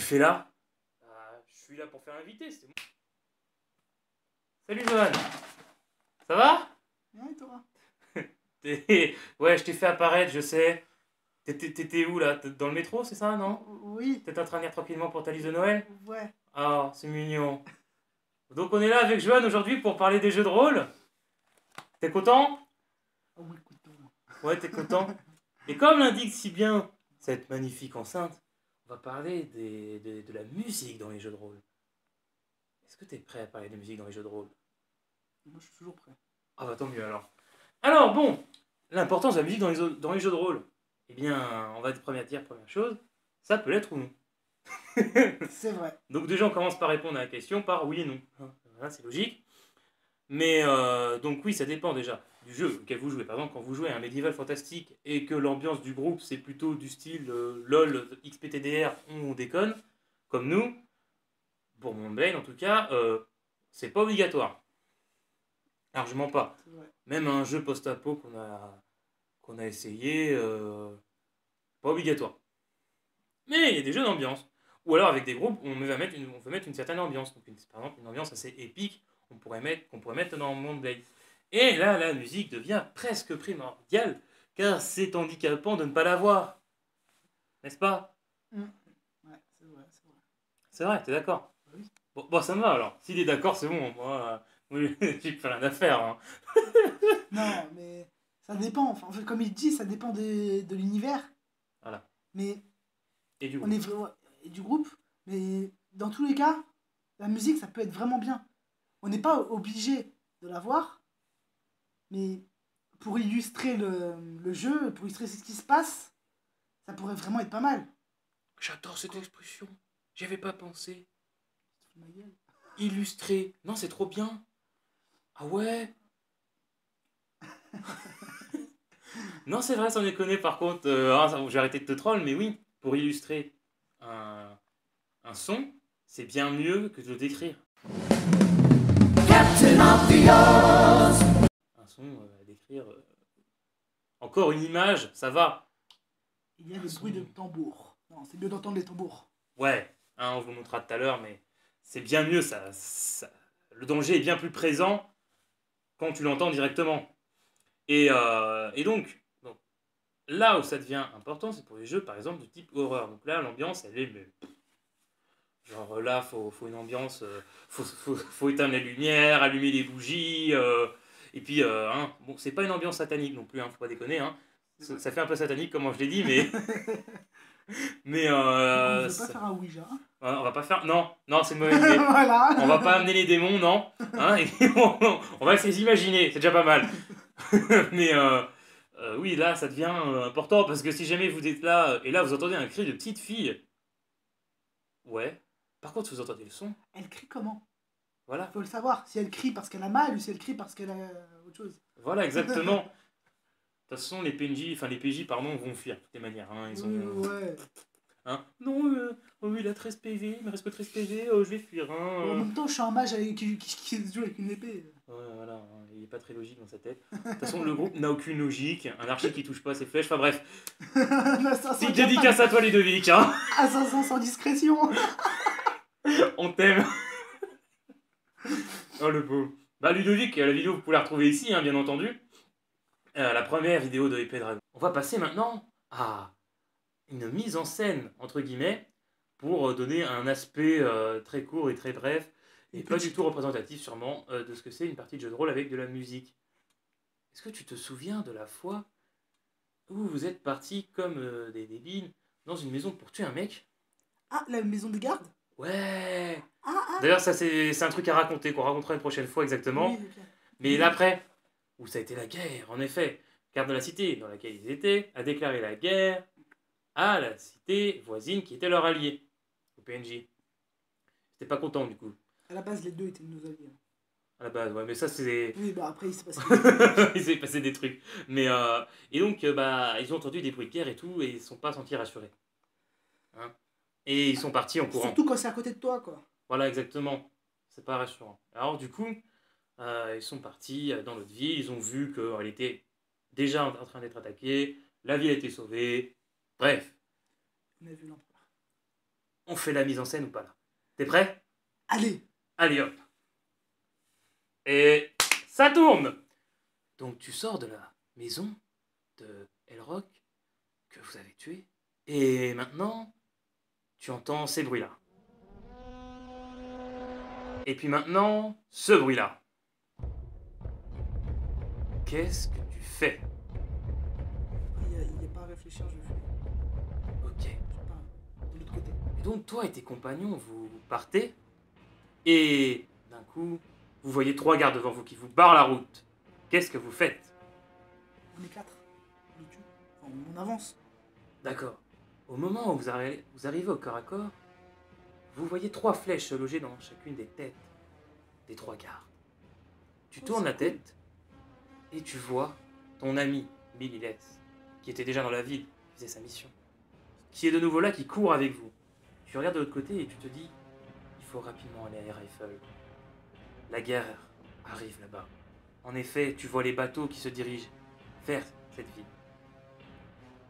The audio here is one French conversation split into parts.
fais là? Je suis là pour faire inviter, c'est moi. Salut Johan, ça va? Ouais, toi. Ouais, je t'ai fait apparaître, je sais. T'étais où là? Dans le métro, c'est ça, non? Oui, T'étais en train de venir tranquillement pour ta liste de Noël? ouais. Ah, c'est mignon. Donc on est là avec Johan aujourd'hui pour parler des jeux de rôle. T'es content? Oh oui, écoute. Ouais, t'es content. Et comme l'indique si bien cette magnifique enceinte, on va parler de la musique dans les jeux de rôle. Est-ce que t'es prêt à parler de musique dans les jeux de rôle? Moi, je suis toujours prêt. Ah bah tant mieux alors. Alors bon, l'importance de la musique dans les jeux de rôle. Eh bien, on va dire première chose, ça peut l'être ou non. C'est vrai. Donc déjà on commence par répondre à la question par oui et non. Voilà, c'est logique. Mais donc oui, ça dépend déjà du jeu auquel vous jouez. Par exemple, quand vous jouez à un médiéval fantastique et que l'ambiance du groupe c'est plutôt du style LOL, XPTDR, on déconne, comme nous, pour mon Blade en tout cas, c'est pas obligatoire. Largement pas. C'est vrai. Même un jeu post-apo qu'on a essayé, pas obligatoire. Mais il y a des jeux d'ambiance. Ou alors avec des groupes, on veut mettre une certaine ambiance. Donc par exemple, une ambiance assez épique qu'on pourrait mettre dans Monde Blade. Et là, la musique devient presque primordiale, car c'est handicapant de ne pas l'avoir. N'est-ce pas? Mm. Ouais, c'est vrai, c'est vrai. C'est vrai, t'es d'accord? Oui. Bon, ça me va alors. S'il est d'accord, c'est bon. Moi, j'ai plus rien à faire. Hein. Non, mais ça dépend. Enfin, en fait, comme il dit, ça dépend de l'univers. Voilà. Mais Et du on coup. est et du groupe. Mais dans tous les cas, la musique, ça peut être vraiment bien. On n'est pas obligé de l'avoir, mais pour illustrer le jeu, pour illustrer ce qui se passe, ça pourrait vraiment être pas mal. J'adore cette expression. J'y avais pas pensé. Ma gueule. Illustrer. Non, c'est trop bien. Ah ouais. Non, c'est vrai, sans déconner, par contre, j'ai arrêté de te troll, mais oui, pour illustrer un, un son, c'est bien mieux que de le décrire. Captain of the Oz. Un son à décrire. Encore une image, ça va. Il y a des bruits de tambour. Non, c'est mieux d'entendre les tambours. Ouais, hein, on vous le montrera tout à l'heure, mais c'est bien mieux, le danger est bien plus présent quand tu l'entends directement. Et donc, là où ça devient important, c'est pour les jeux, par exemple, de type horreur. Donc là, l'ambiance, elle est... Genre là, faut une ambiance, faut éteindre les lumières, allumer les bougies, et puis, hein, bon, c'est pas une ambiance satanique non plus, hein, faut pas déconner, hein. Ça fait un peu satanique, comme je l'ai dit, mais... mais Donc on ne veut pas ça- faire un Ouija. on va pas faire... Non, non, c'est une mauvaise idée. Voilà. On va pas amener les démons, non. Hein, et on va se les imaginer, c'est déjà pas mal. Mais oui, là, ça devient important, parce que si jamais vous êtes là, et là, vous entendez un cri de petite fille, ouais. Par contre, vous entendez le son, Elle crie comment? voilà. Faut le savoir. Si elle crie parce qu'elle a mal ou si elle crie parce qu'elle a autre chose. Voilà, exactement. De toute façon, les PJ, pardon, vont fuir de toutes les manières. Hein, ils ont, Ouais. hein, non, oh, il a 13 PV, il me reste que 13 PV, oh, je vais fuir. Hein, En même temps, je suis un mage qui se joue avec une épée. Ouais, voilà, hein, il est pas très logique dans sa tête. De toute façon, le groupe n'a aucune logique. Un archer qui touche pas ses flèches. Enfin bref, petite dédicace à toi, Ludovic. Hein. Assassin sans discrétion. On t'aime. Oh, le beau. Bah, Ludovic, la vidéo, vous pouvez la retrouver ici, hein, bien entendu. La première vidéo de Épée Dragon. On va passer maintenant à une mise en scène, entre guillemets, pour donner un aspect très court et très bref, et pas du tout représentatif sûrement, de ce que c'est une partie de jeu de rôle avec de la musique. Est-ce que tu te souviens de la fois où vous êtes partis comme des débiles dans une maison pour tuer un mec? Ah, la maison de garde. Ouais. Ah. D'ailleurs, ça c'est un truc à raconter, qu'on racontera une prochaine fois exactement. Oui, ok. Mais l'après, où ça a été la guerre, en effet. Garde de la cité dans laquelle ils étaient a déclaré la guerre à la cité voisine qui était leur allié, au PNJ. J'étais pas content du coup, À la base, les deux étaient nos alliés. à la base, ouais, mais ça c'est... Oui, bah après, il s'est passé. il s'est passé des trucs. Mais, et donc, bah, ils ont entendu des bruits de guerre et tout, et ils ne sont pas sentis rassurés. Hein, et ils sont partis en courant. Surtout quand c'est à côté de toi, quoi. Voilà, exactement. C'est pas rassurant. Alors, du coup, ils sont partis dans l'autre ville, ils ont vu qu'elle était déjà en train d'être attaquée, la ville a été sauvée, bref. On a vu l'empereur. on fait la mise en scène ou pas là? T'es prêt? Allez, Allez hop. Et ça tourne. Donc tu sors de la maison de Elrock que vous avez tué. Et maintenant, tu entends ces bruits-là. Et puis maintenant, ce bruit-là. Qu'est-ce que tu fais? il n'y a pas à réfléchir, je fais. Ok. Je pars de l'autre côté. Et donc toi et tes compagnons, vous partez. Et d'un coup, vous voyez 3 gardes devant vous qui vous barrent la route. Qu'est-ce que vous faites? On est 4. On les tue. Enfin, on avance. D'accord. Au moment où vous arrivez au corps à corps, vous voyez 3 flèches logées dans chacune des têtes des 3 gardes. Tu tournes la tête et tu vois ton ami Billy Les, qui était déjà dans la ville, qui faisait sa mission, qui est de nouveau là, qui court avec vous. Tu regardes de l'autre côté et tu te dis, il faut rapidement aller à Air Eiffel. La guerre arrive là-bas. En effet, tu vois les bateaux qui se dirigent vers cette ville.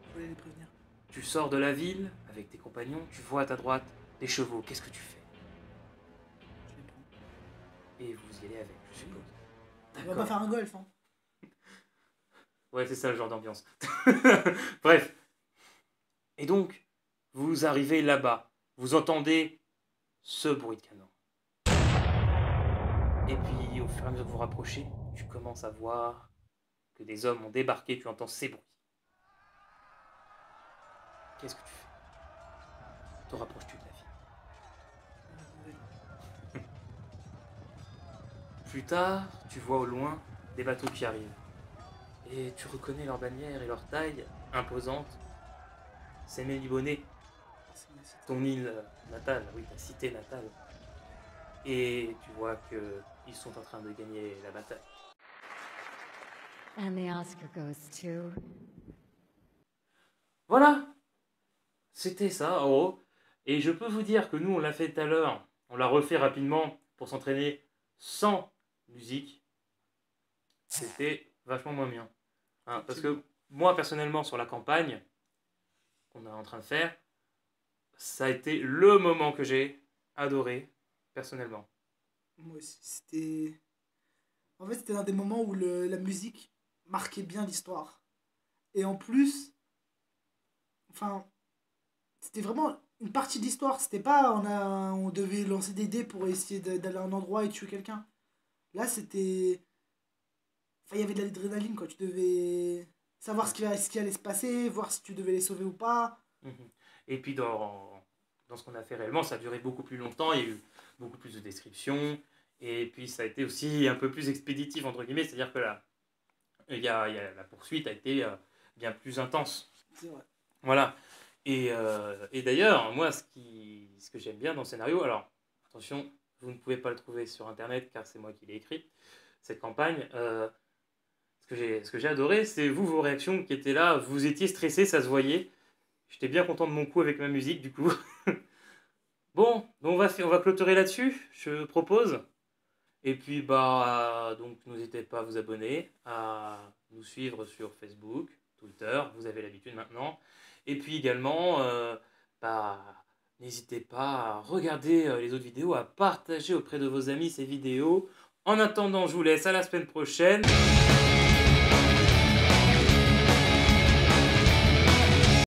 Je voulais les prévenir. Tu sors de la ville avec tes compagnons, tu vois à ta droite des chevaux. Qu'est-ce que tu fais? Je les prends. Et vous y allez avec, je suppose. On va pas faire un golf, hein. Ouais, c'est ça le genre d'ambiance. Bref. Et donc, vous arrivez là-bas. Vous entendez ce bruit de canon. Et puis, au fur et à mesure que vous rapprochez, tu commences à voir que des hommes ont débarqué. Tu entends ces bruits. Qu'est-ce que tu fais? Te rapproches-tu de la ville? Plus tard, tu vois au loin des bateaux qui arrivent. Et tu reconnais leur bannière et leur taille imposante. C'est Mélibonné, ton île natale, oui, ta cité natale. Et tu vois qu'ils sont en train de gagner la bataille. And the Oscar goes to... Voilà, c'était ça, en gros. Et je peux vous dire que nous, on l'a fait tout à l'heure. On l'a refait rapidement pour s'entraîner sans musique. C'était vachement moins bien. Hein, parce que moi, personnellement, sur la campagne qu'on est en train de faire, ça a été le moment que j'ai adoré, personnellement. Moi aussi, c'était... En fait, c'était un des moments où la musique marquait bien l'histoire. Et en plus, enfin, c'était vraiment une partie de l'histoire. C'était pas, on devait lancer des dés pour essayer d'aller à un endroit et tuer quelqu'un. Là, c'était... Enfin, il y avait de l'adrénaline, quoi. Tu devais savoir ce qui allait se passer, voir si tu devais les sauver ou pas. Et puis dans ce qu'on a fait réellement, ça a duré beaucoup plus longtemps, il y a eu beaucoup plus de descriptions, et puis ça a été aussi un peu plus expéditif, entre guillemets, c'est-à-dire que la poursuite a été bien plus intense. C'est vrai. Voilà. Et d'ailleurs, moi, ce que j'aime bien dans le scénario, alors, attention, vous ne pouvez pas le trouver sur Internet, car c'est moi qui l'ai écrit, cette campagne. Ce que j'ai adoré, c'est vos réactions qui étaient là, vous étiez stressé, ça se voyait. J'étais bien content de mon coup avec ma musique, du coup. Bon, on va clôturer là-dessus, je propose. Et puis, donc, n'hésitez pas à vous abonner, à nous suivre sur Facebook, Twitter, vous avez l'habitude maintenant. Et puis également, n'hésitez pas à regarder les autres vidéos, à partager auprès de vos amis ces vidéos. En attendant, je vous laisse à la semaine prochaine.